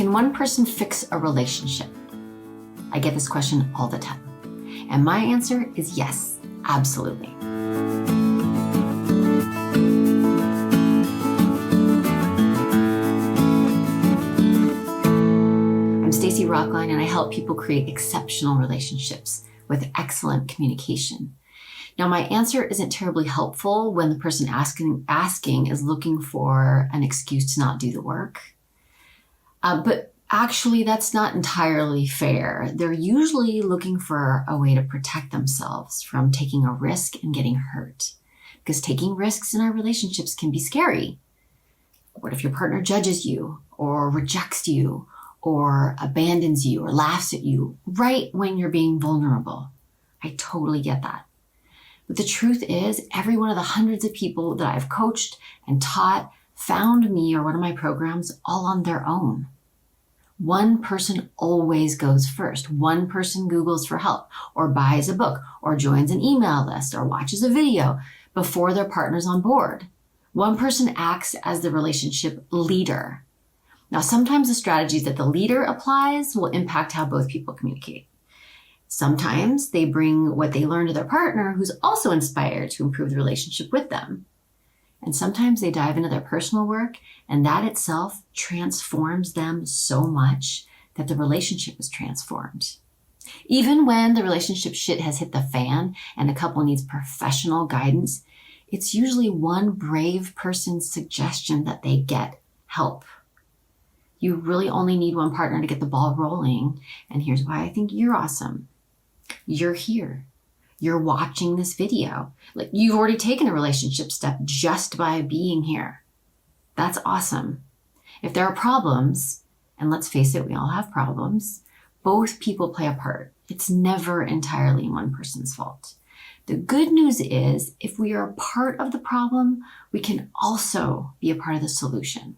Can one person fix a relationship? I get this question all the time. And my answer is yes, absolutely. I'm Stacy Rocklein, and I help people create exceptional relationships with excellent communication. Now, my answer isn't terribly helpful when the person asking is looking for an excuse to not do the work. But actually, that's not entirely fair. They're usually looking for a way to protect themselves from taking a risk and getting hurt. Because taking risks in our relationships can be scary. What if your partner judges you or rejects you or abandons you or laughs at you right when you're being vulnerable? I totally get that. But the truth is, every one of the hundreds of people that I've coached and taught found me or one of my programs all on their own. One person always goes first. One person Googles for help or buys a book or joins an email list or watches a video before their partner's on board. One person acts as the relationship leader. Now, sometimes the strategies that the leader applies will impact how both people communicate. Sometimes they bring what they learned to their partner, who's also inspired to improve the relationship with them. And sometimes they dive into their personal work, and that itself transforms them so much that the relationship is transformed. Even when the relationship shit has hit the fan and a couple needs professional guidance, it's usually one brave person's suggestion that they get help. You really only need one partner to get the ball rolling, and here's why I think you're awesome. You're here. You're watching this video. Like, you've already taken a relationship step just by being here. That's awesome. If there are problems, and let's face it, we all have problems, both people play a part. It's never entirely one person's fault. The good news is, if we are a part of the problem, we can also be a part of the solution.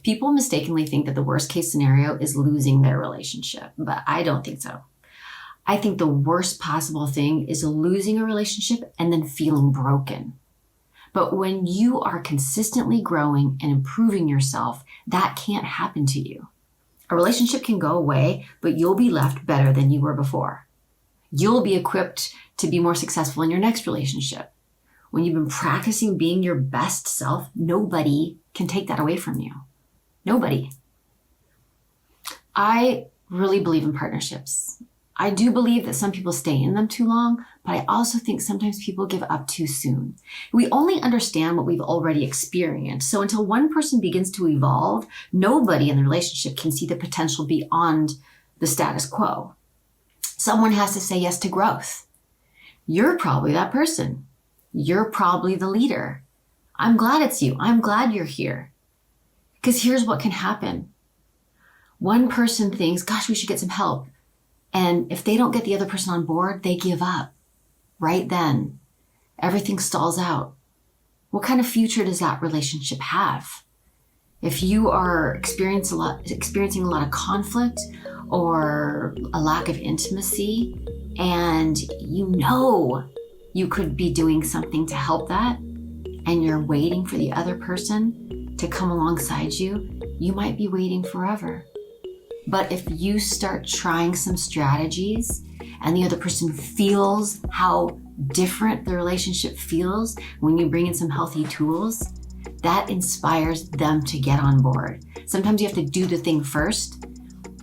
People mistakenly think that the worst case scenario is losing their relationship, but I don't think so. I think the worst possible thing is losing a relationship and then feeling broken. But when you are consistently growing and improving yourself, that can't happen to you. A relationship can go away, but you'll be left better than you were before. You'll be equipped to be more successful in your next relationship. When you've been practicing being your best self, nobody can take that away from you. Nobody. I really believe in partnerships. I do believe that some people stay in them too long, but I also think sometimes people give up too soon. We only understand what we've already experienced. So until one person begins to evolve, nobody in the relationship can see the potential beyond the status quo. Someone has to say yes to growth. You're probably that person. You're probably the leader. I'm glad it's you. I'm glad you're here. Because here's what can happen. One person thinks, gosh, we should get some help. And if they don't get the other person on board, they give up. Right then, everything stalls out. What kind of future does that relationship have? If you are experiencing a lot of conflict or a lack of intimacy, and you know you could be doing something to help that, and you're waiting for the other person to come alongside you, you might be waiting forever. But if you start trying some strategies and the other person feels how different the relationship feels when you bring in some healthy tools, that inspires them to get on board. Sometimes you have to do the thing first,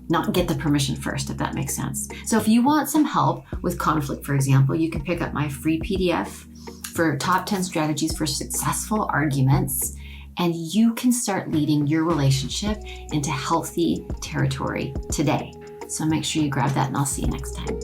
not get the permission first, if that makes sense. So if you want some help with conflict, for example, you can pick up my free PDF for top 10 strategies for successful arguments, and you can start leading your relationship into healthy territory today. So make sure you grab that, and I'll see you next time.